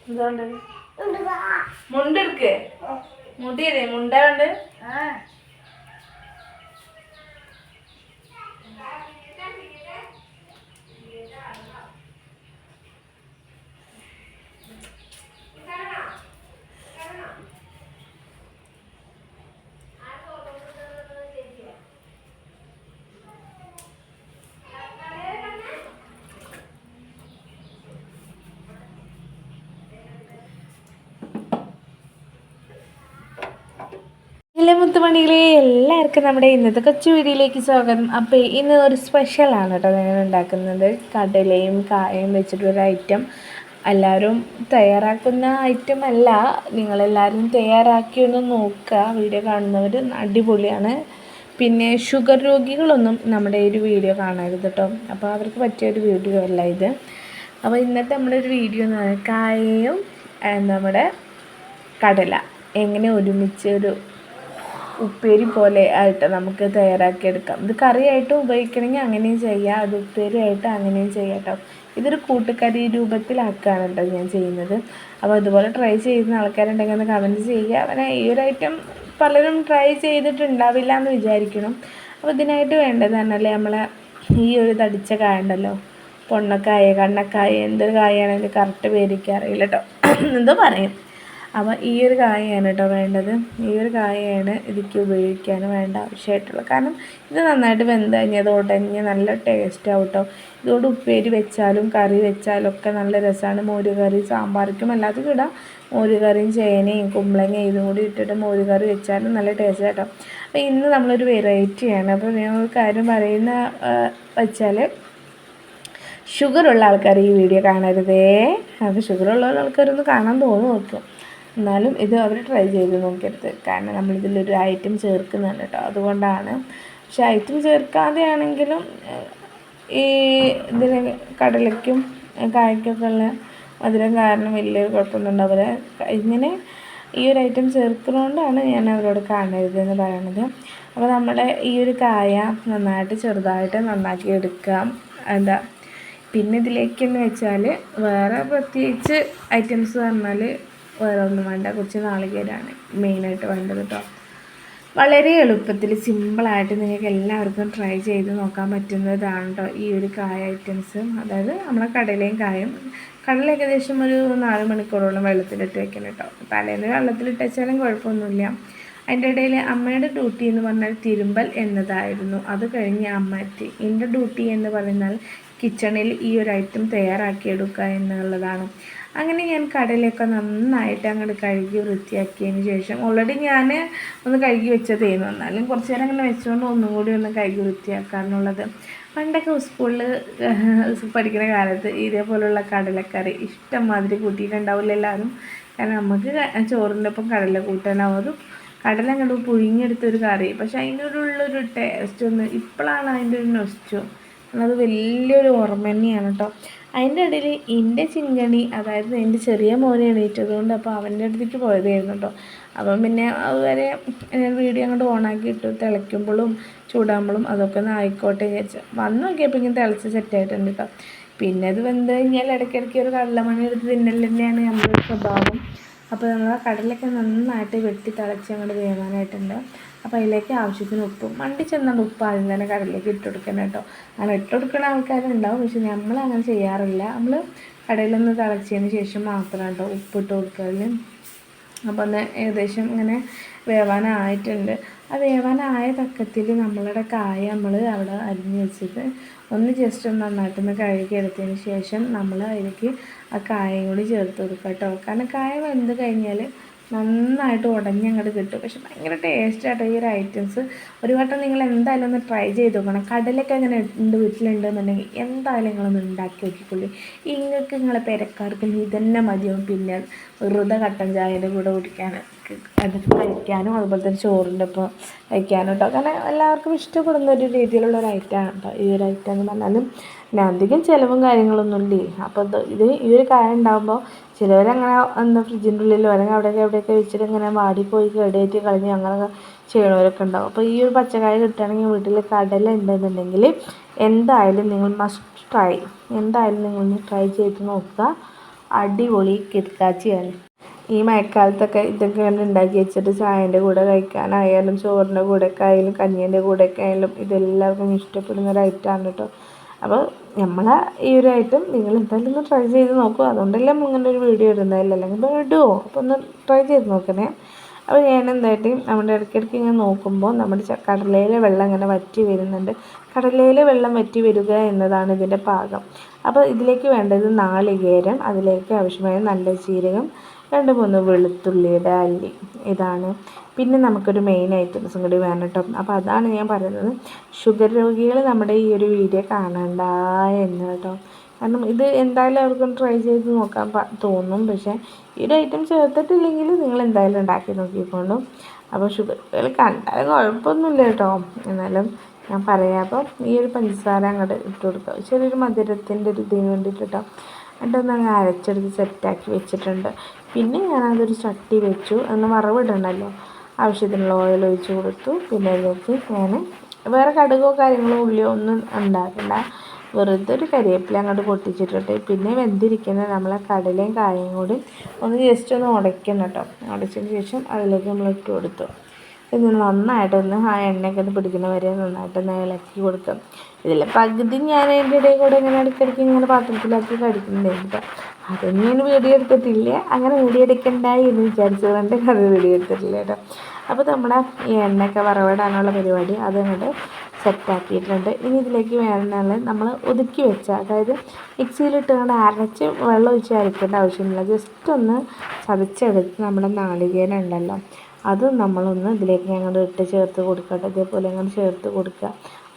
എന്തുകൊണ്ട് മുണ്ടെടുക്ക് മുടിയതേ മുണ്ടുണ്ട്. ഹലോ മുത്തുമണികളെ, എല്ലാവർക്കും നമ്മുടെ ഇന്നത്തെ കൊച്ചു വീഡിയോയിലേക്ക് സ്വാഗതം. അപ്പോൾ ഇന്ന് ഒരു സ്പെഷ്യലാണ് കേട്ടോ ഞാൻ ഉണ്ടാക്കുന്നത്. കടലയും കായയും വെച്ചിട്ടൊരു ഐറ്റം. എല്ലാവരും തയ്യാറാക്കുന്ന ഐറ്റം അല്ല, നിങ്ങളെല്ലാവരും തയ്യാറാക്കിയൊന്ന് നോക്കുക. വീഡിയോ കാണുന്നവർ അടിപൊളിയാണ്. പിന്നെ ഷുഗർ രോഗികളൊന്നും നമ്മുടെ ഈ ഒരു വീഡിയോ കാണരുത് കേട്ടോ. അപ്പോൾ അവർക്ക് പറ്റിയൊരു വീഡിയോ അല്ല ഇത്. അപ്പോൾ ഇന്നത്തെ നമ്മുടെ ഒരു വീഡിയോ എന്ന് പറയുന്നത് കായയും നമ്മുടെ കടല എങ്ങനെ ഒരുമിച്ച് ഒരു ഉപ്പേരി പോലെ ആയിട്ട് നമുക്ക് തയ്യാറാക്കിയെടുക്കാം. ഇത് കറിയായിട്ട് ഉപയോഗിക്കണമെങ്കിൽ അങ്ങനെയും ചെയ്യാം, അത് ഉപ്പേരിയായിട്ട് അങ്ങനെയും ചെയ്യാം കേട്ടോ. ഇതൊരു കൂട്ടുകറി രൂപത്തിലാക്കുകയാണ് കേട്ടോ ഞാൻ ചെയ്യുന്നത്. അപ്പോൾ അതുപോലെ ട്രൈ ചെയ്യുന്ന ആൾക്കാരുണ്ടെങ്കിൽ ഒന്ന് കമൻറ്റ് ചെയ്യുക. അങ്ങനെ ഈ ഒരു ഐറ്റം പലരും ട്രൈ ചെയ്തിട്ടുണ്ടാവില്ല എന്ന് വിചാരിക്കണം. അപ്പോൾ ഇതിനായിട്ട് വേണ്ടത് പറഞ്ഞാൽ നമ്മളെ ഈ ഒരു തടിച്ച കായ ഉണ്ടല്ലോ, പൊണ്ണക്കായ കണ്ണക്കായ എന്തൊരു കായാണ് അതിൻ്റെ കറക്റ്റ് പേരിക്ക് അറിയില്ല കേട്ടോ, എന്തോ പറയും. അപ്പോൾ ഈ ഒരു കായയാണ് കേട്ടോ വേണ്ടത്. ഈ ഒരു കായയാണ് ഇതിക്ക് ഉപയോഗിക്കാൻ വേണ്ട ആവശ്യമായിട്ടുള്ളത്. കാരണം ഇത് നന്നായിട്ട് വെന്ത് കഴിഞ്ഞത് ഉടഞ്ഞ് നല്ല ടേസ്റ്റ് ആവും കേട്ടോ. ഇതുകൊണ്ട് ഉപ്പേരി വെച്ചാലും കറി വെച്ചാലും ഒക്കെ നല്ല രസമാണ്. മോര് കറി സാമ്പാർക്കും എല്ലാത്തിനും ഇടാം. മോര് കറിയും ചേനയും കുമ്പളങ്ങയും ഇതും കൂടി ഇട്ടിട്ട് മോര് കറി വെച്ചാലും നല്ല ടേസ്റ്റ് കേട്ടോ. അപ്പോൾ ഇന്ന് നമ്മളൊരു വെറൈറ്റിയാണ്. അപ്പോൾ ഞാൻ ഒരു കാര്യം പറയുന്ന വെച്ചാൽ ഷുഗറുള്ള ആൾക്കാർ ഈ വീഡിയോ കാണരുതേ. അപ്പോൾ ഷുഗറുള്ള ആൾക്കാരൊന്ന് കാണാൻ തോന്നുന്നു നോക്കും. എന്നാലും ഇത് അവർ ട്രൈ ചെയ്ത് നോക്കരുത്. കാരണം നമ്മളിതിലൊരു ഐറ്റം ചേർക്കുന്നുണ്ട് കേട്ടോ, അതുകൊണ്ടാണ്. പക്ഷെ ഐറ്റം ചേർക്കാതെ ആണെങ്കിലും ഈ ഇതിന് കടലയ്ക്കും കായ്ക്കൊക്കെ ഉള്ള മധുരം കാരണം വലിയൊരു കുഴപ്പമൊന്നും ഉണ്ടാവില്ല. ഇങ്ങനെ ഈ ഒരു ഐറ്റം ചേർക്കുന്നതുകൊണ്ടാണ് ഞാൻ അവരോട് കാണരുതെന്ന് പറയണത്. അപ്പോൾ നമ്മുടെ ഈ ഒരു കായ നന്നായിട്ട് ചെറുതായിട്ട് നന്നാക്കി എടുക്കാം. പിന്നെ ഇതിലേക്കെന്ന് വെച്ചാൽ വേറെ പ്രത്യേകിച്ച് ഐറ്റംസ് പറഞ്ഞാൽ വേറെ ഒന്നും വേണ്ട. കുറച്ച് നാളികേരമാണ് മെയിനായിട്ട് വേണ്ടത് കേട്ടോ. വളരെ എളുപ്പത്തിൽ സിമ്പിളായിട്ട് നിങ്ങൾക്ക് എല്ലാവർക്കും ട്രൈ ചെയ്ത് നോക്കാൻ പറ്റുന്നതാണ് കേട്ടോ ഈ ഒരു കായ ഐറ്റംസ്. അതായത് നമ്മളെ കടലയും കായും. കടല ഏകദേശം ഒരു 4 മണിക്കൂറോളം വെള്ളത്തിലിട്ട് വെക്കണം കേട്ടോ. തലേന്ന് വെള്ളത്തിലിട്ട് വെച്ചാലും കുഴപ്പമൊന്നുമില്ല. അതിൻ്റെ ഇടയിൽ അമ്മയുടെ ഡ്യൂട്ടി എന്ന് പറഞ്ഞാൽ തിരുമ്പൽ എന്നതായിരുന്നു. അത് കഴിഞ്ഞ് അമ്മ എത്തി. എൻ്റെ ഡ്യൂട്ടി എന്ന് പറഞ്ഞാൽ കിച്ചണിൽ ഈ ഒരു ഐറ്റം തയ്യാറാക്കിയെടുക്കുക എന്നുള്ളതാണ്. അങ്ങനെ ഞാൻ കടലയൊക്കെ നന്നായിട്ട് അങ്ങോട്ട് കഴുകി വൃത്തിയാക്കിയതിന് ശേഷം ഓൾറെഡി ഞാൻ ഒന്ന് കഴുകി വെച്ചതേന്ന് വന്നാലും കുറച്ച് നേരം അങ്ങനെ വെച്ചുകൊണ്ട് ഒന്നും കൂടി ഒന്ന് കഴുകി വൃത്തിയാക്കാന്നുള്ളത്. പണ്ടൊക്കെ സ്കൂളിൽ പഠിക്കുന്ന കാലത്ത് ഇതേപോലുള്ള കടലക്കറി ഇഷ്ടംമാതിരി കൂട്ടിയിട്ടുണ്ടാവില്ല എല്ലാവരും. കാരണം നമുക്ക് ചോറിൻ്റെ ഒപ്പം കടല കൂട്ടാനാവും. അത് കടല അങ്ങോട്ട് പുഴുങ്ങിയെടുത്തൊരു കറി. പക്ഷെ അതിനോടുള്ളൊരു ടേസ്റ്റ് ഒന്ന് ഇപ്പോഴാണ് അതിൻ്റെ ഒരു നൊസ്റ്റു. അത് വലിയൊരു ഓർമ്മ തന്നെയാണ് കേട്ടോ. അതിൻ്റെ ഇടയിൽ എൻ്റെ ചിങ്കണി, അതായത് എൻ്റെ ചെറിയ മോനെ എണീറ്റതുകൊണ്ട് അപ്പോൾ അവൻ്റെ അടുത്തേക്ക് പോയതായിരുന്നു കേട്ടോ. അപ്പം പിന്നെ അതുവരെ ഞാൻ വീഡിയോ അങ്ങോട്ട് ഓണാക്കി ഇട്ടു. തിളയ്ക്കുമ്പോഴും ചൂടാകുമ്പോഴും അതൊക്കെ ഒന്ന് ആയിക്കോട്ടെ വിചാരിച്ചു വന്ന് നോക്കിയപ്പോൾ ഇങ്ങനെ തിളച്ച് സെറ്റായിട്ടുണ്ട് കേട്ടോ. പിന്നെ അത് വെന്ത് കഴിഞ്ഞാൽ ഇടയ്ക്കിടയ്ക്ക് ഒരു കടലമണി എടുത്ത് തിന്നൽ തന്നെയാണ് നമ്മുടെ സ്വഭാവം. അപ്പോൾ നമ്മൾ ആ കടലൊക്കെ നന്നായിട്ട് വെട്ടി തിളച്ച് അങ്ങോട്ട് വേവാനായിട്ടുണ്ട്. അപ്പോൾ അതിലേക്ക് ആവശ്യത്തിന് ഉപ്പും മണ്ടി ചെന്നാൽ ഉപ്പ് ആദ്യം തന്നെ കടലിലേക്ക് ഇട്ട് കൊടുക്കണം കേട്ടോ. അങ്ങനെ ഇട്ട് കൊടുക്കുന്ന ആൾക്കാരുണ്ടാവും, പക്ഷെ നമ്മൾ അങ്ങനെ ചെയ്യാറില്ല. നമ്മൾ കടയിലൊന്ന് തിളച്ചതിന് ശേഷം മാത്രം കേട്ടോ ഉപ്പിട്ട് കൊടുക്കൽ. അപ്പോൾ ഒന്ന് ഏകദേശം ഇങ്ങനെ വേവാനായിട്ടുണ്ട്. ആ വേവാനായ തക്കത്തിൽ നമ്മളുടെ കായ നമ്മൾ അവിടെ അരിഞ്ഞ് വെച്ചിട്ട് ഒന്ന് ജസ്റ്റ് ഒന്ന് നന്നായിട്ടൊന്ന് കഴുകിയെടുത്തതിന് ശേഷം നമ്മൾ അതിലേക്ക് ആ കായയും കൂടി ചേർത്ത് കൊടുക്കുക കേട്ടോ. കാരണം കായ വെന്ത് കഴിഞ്ഞാൽ നന്നായിട്ട് ഉടഞ്ഞങ്ങോട്ട് കിട്ടും. പക്ഷെ ഭയങ്കര ടേസ്റ്റായിട്ടോ ഈ ഒരു ഐറ്റംസ്. ഒരു വട്ടം നിങ്ങൾ എന്തായാലും ഒന്ന് ട്രൈ ചെയ്ത് നോക്കണം. കടലൊക്കെ അങ്ങനെ ഉണ്ട് വീട്ടിലുണ്ടെന്നുണ്ടെങ്കിൽ എന്തായാലും നിങ്ങളൊന്ന് ഉണ്ടാക്കി നോക്കിക്കൊള്ളി. നിങ്ങൾക്ക് നിങ്ങളെ പെരക്കാർക്കും ഇതന്നെ മതിയാവും. പിന്നെ വെറുതെ കട്ടൻ ചായൻ്റെ കൂടെ കുടിക്കാൻ എന്നിട്ട് കഴിക്കാനും അതുപോലെ തന്നെ ചോറിൻ്റെ ഒപ്പം കഴിക്കാനും കേട്ടോ. കാരണം എല്ലാവർക്കും ഇഷ്ടപ്പെടുന്ന ഒരു രീതിയിലുള്ള ഒരു ഐറ്റമാണ് കേട്ടോ ഈ ഒരു ഐറ്റം എന്ന് പറഞ്ഞാലും. പിന്നെ അധികം ചിലവും കാര്യങ്ങളൊന്നും ഇല്ലേ. അപ്പോൾ ഈ ഒരു കായ ഉണ്ടാകുമ്പോൾ ചിലവരങ്ങനെ ഫ്രിഡ്ജിൻ്റെ ഉള്ളിലോ അല്ലെങ്കിൽ എവിടെയൊക്കെ വെച്ചിട്ട് ഇങ്ങനെ വാടിപ്പോയി കേടായിട്ട് കളഞ്ഞ് അങ്ങനെ ചെയ്യണവരൊക്കെ ഉണ്ടാവും. അപ്പോൾ ഈ ഒരു പച്ചക്കായ കിട്ടുകയാണെങ്കിൽ വീട്ടിൽ കടല ഉണ്ടെന്നുണ്ടെങ്കിൽ എന്തായാലും നിങ്ങൾ മസ്റ്റ് ട്രൈ, എന്തായാലും നിങ്ങളൊന്ന് ട്രൈ ചെയ്ത് നോക്കുക. അടിപൊളി കിടക്കാച്ചിയാണ്. ഈ മഴക്കാലത്തൊക്കെ ഇതൊക്കെ ഉണ്ടാക്കി വെച്ചിട്ട് ചായൻ്റെ കൂടെ കഴിക്കാനായാലും ചോറിൻ്റെ കൂടെയൊക്കെ ആയാലും കഞ്ഞീൻ്റെ കൂടെയൊക്കെ ആയാലും ഇതെല്ലാവർക്കും ഇഷ്ടപ്പെടുന്ന ഒരു ഐറ്റമാണ് കേട്ടോ. അപ്പോൾ നമ്മളെ ഈ ഒരു ഐറ്റം നിങ്ങൾ എന്തായാലും ഒന്ന് ട്രൈ ചെയ്ത് നോക്കുക. അതുകൊണ്ടെല്ലാം ഇങ്ങനെ ഒരു വീഡിയോ ഇടുന്നതല്ല, അല്ലെങ്കിൽ ഇടുമോ, അപ്പോൾ ഒന്ന് ട്രൈ ചെയ്ത് നോക്കണേ. അപ്പോൾ ഞാൻ എന്തായിട്ട് നമ്മുടെ ഇടയ്ക്കിടയ്ക്ക് ഇങ്ങനെ നോക്കുമ്പോൾ നമ്മുടെ കടലയിലെ വെള്ളം ഇങ്ങനെ വറ്റി വരുന്നുണ്ട്. കടലയിലെ വെള്ളം വറ്റി വരിക എന്നതാണ് ഇതിൻ്റെ പാകം. അപ്പോൾ ഇതിലേക്ക് വേണ്ടത് നാളികേരം, അതിലേക്ക് ആവശ്യമായ നല്ല ജീരകം, 2-3 വെളുത്തുള്ളിയുടെ അല്ലി, ഇതാണ്. പിന്നെ നമുക്കൊരു മെയിൻ ഐറ്റംസും കൂടി വേണം കേട്ടോ. അപ്പോൾ അതാണ് ഞാൻ പറയുന്നത്, ഷുഗർ രോഗികൾ നമ്മുടെ ഈ ഒരു വീഡിയോ കാണണ്ട എന്ന് കേട്ടോ. കാരണം ഇത് എന്തായാലും അവർക്കും ട്രൈ ചെയ്ത് നോക്കാൻ തോന്നും. പക്ഷേ ഈ ഒരു ഐറ്റം ചേർത്തിട്ടില്ലെങ്കിൽ നിങ്ങൾ എന്തായാലും ഉണ്ടാക്കി നോക്കിക്കൊണ്ടു. അപ്പോൾ ഷുഗർ കണ്ടാലും കുഴപ്പമൊന്നുമില്ല കേട്ടോ. എന്നാലും ഞാൻ പറയാം. അപ്പോൾ ഈ ഒരു പഞ്ചസാര അങ്ങോട്ട് ഇട്ട് കൊടുക്കുക, ചെറിയൊരു മധുരത്തിൻ്റെ ഒരു ഇതിന് വേണ്ടിയിട്ട് കേട്ടോ. എന്നിട്ടൊന്ന് അങ്ങ് അരച്ചെടുത്ത് സെറ്റാക്കി വെച്ചിട്ടുണ്ട്. പിന്നെ ഞാനതൊരു ചട്ടി വെച്ചു. ഒന്ന് വറവിടണമല്ലോ, ആവശ്യത്തിനുള്ള ഓയിൽ ഒഴിച്ച് കൊടുത്തു. പിന്നെ അതിലേക്ക് ഞാൻ വേറെ കടുകോ കാര്യങ്ങളോ ഉള്ളിയോ ഒന്നും ഉണ്ടാക്കണ്ട, വെറുതെ ഒരു കരിവേപ്പില അങ്ങോട്ട് പൊട്ടിച്ചിട്ടിട്ട് പിന്നെ വെന്തിരിക്കുന്ന നമ്മളെ കടലയും കായയും കൂടി ഒന്ന് ജസ്റ്റ് ഒന്ന് ഉടയ്ക്കണം കേട്ടോ. ഉടച്ചതിന് ശേഷം അതിലേക്ക് നമ്മൾ ഇട്ട് കൊടുത്തു. ഇത് നന്നായിട്ടൊന്ന് ആ എണ്ണയൊക്കെ ഒന്ന് പിടിക്കുന്ന വരെ നന്നായിട്ടൊന്ന് ഇളക്കി കൊടുക്കും. ഇതിൽ പകുതി ഞാൻ അതിൻ്റെ ഇടയിൽ കൂടെ ഇങ്ങനെ ഇടയ്ക്കിടയ്ക്ക് ഇങ്ങനെ പാത്രത്തിലാക്കി കഴിക്കുന്നുണ്ടായിരുന്നു. അതൊന്നും ഞാൻ വീഡിയോ എടുത്തിട്ടില്ല, അങ്ങനെ വീഡിയോ എടുക്കണ്ടായി എന്ന് വിചാരിച്ചതുകൊണ്ട് അത് വീഡിയോ എടുത്തിട്ടില്ല കേട്ടോ. അപ്പോൾ നമ്മുടെ ഈ എണ്ണയൊക്കെ വറവിടാനുള്ള പരിപാടി അതങ്ങോട്ട് സെറ്റാക്കിയിട്ടുണ്ട്. ഇനി ഇതിലേക്ക് വേണമെന്നാൽ നമ്മൾ ഒതുക്കി വെച്ച, അതായത് മിക്സിയിലിട്ട് കൊണ്ട് അരച്ച് വെള്ളം ഒഴിച്ച് അരക്കേണ്ട ആവശ്യമില്ല. ജസ്റ്റ് ഒന്ന് ചതച്ചെടുത്ത് നമ്മുടെ നാളികേരം ഉണ്ടല്ലോ, അതും നമ്മളൊന്ന് ഇതിലേക്ക് ഞങ്ങൾ ഇട്ട് ചേർത്ത് കൊടുക്കട്ടെ. ഇതേപോലെ ഞങ്ങൾ ചേർത്ത് കൊടുക്കുക.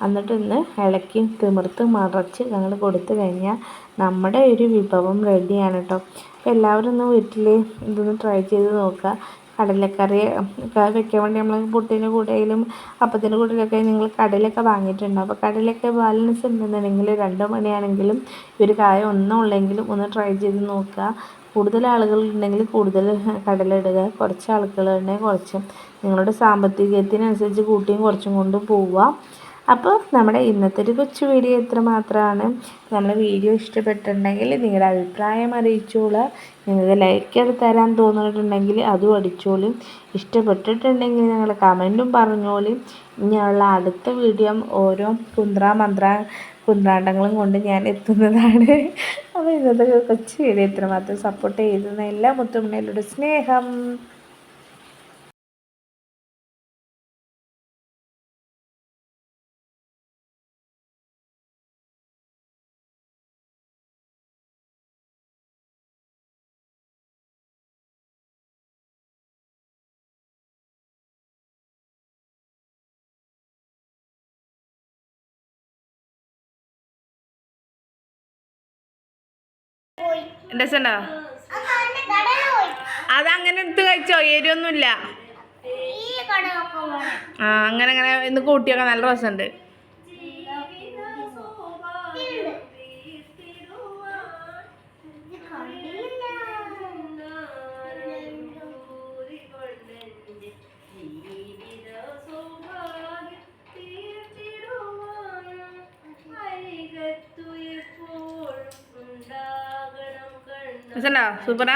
എന്നിട്ടൊന്ന് ഇളക്കി തിമിർത്ത് മറച്ച് ഞങ്ങൾ കൊടുത്തു കഴിഞ്ഞാൽ നമ്മുടെ ഒരു വിഭവം റെഡിയാണ് കേട്ടോ. അപ്പോൾ എല്ലാവരും ഒന്ന് വീട്ടിൽ ഇതൊന്ന് ട്രൈ ചെയ്ത് നോക്കുക. കടലക്കറി വെക്കാൻ വേണ്ടി നമ്മൾ പുട്ടിൻ്റെ കൂടെയും അപ്പത്തിൻ്റെ കൂടെയൊക്കെ നിങ്ങൾ കടലൊക്കെ വാങ്ങിയിട്ടുണ്ടാവും. അപ്പോൾ കടലൊക്കെ ബാലൻസ് ഉണ്ടെന്നുണ്ടെങ്കിൽ 2 മണിയാണെങ്കിലും ഒരു കായ ഒന്നും ഉള്ളെങ്കിലും ഒന്ന് ട്രൈ ചെയ്ത് നോക്കുക. കൂടുതൽ ആളുകളുണ്ടെങ്കിൽ കൂടുതൽ കടല ഇടുക, കുറച്ച് ആളുകളുണ്ടെങ്കിൽ കുറച്ചും, നിങ്ങളുടെ സാമ്പത്തികത്തിനനുസരിച്ച് കൂട്ടിയും കുറച്ചും കൊണ്ട് പോവുക. അപ്പോൾ നമ്മുടെ ഇന്നത്തെ ഒരു കൊച്ചു വീഡിയോ ഇത്ര മാത്രമാണ്. നമ്മുടെ വീഡിയോ ഇഷ്ടപ്പെട്ടിട്ടുണ്ടെങ്കിൽ നിങ്ങളുടെ അഭിപ്രായം അറിയിച്ചോളൂ. നിങ്ങൾക്ക് ലൈക്ക് തരാൻ തോന്നിയിട്ടുണ്ടെങ്കിൽ അതും അടിച്ചോളും. ഇഷ്ടപ്പെട്ടിട്ടുണ്ടെങ്കിൽ നിങ്ങൾ കമൻറ്റും പറഞ്ഞോളും. ഇനിയുള്ള അടുത്ത വീഡിയോ ഓരോ കുന്ത്രാണ്ടങ്ങളും കൊണ്ട് ഞാൻ എത്തുന്നതാണ്. അപ്പോൾ ഇന്നത്തെ കൊച്ചു വീഡിയോ ഇത്രമാത്രം. സപ്പോർട്ട് ചെയ്യുന്ന എല്ലാ മുത്തുമണികളുടെ സ്നേഹം. രസമുണ്ടോ? അതങ്ങനെ എടുത്ത് കഴിച്ചോ, എരിയൊന്നുമില്ല. അങ്ങനെ അങ്ങനെ ഇന്ന് കൂട്ടിയൊക്കെ നല്ല രസമുണ്ട്. രസമുണ്ടോ? സൂപ്പറാ.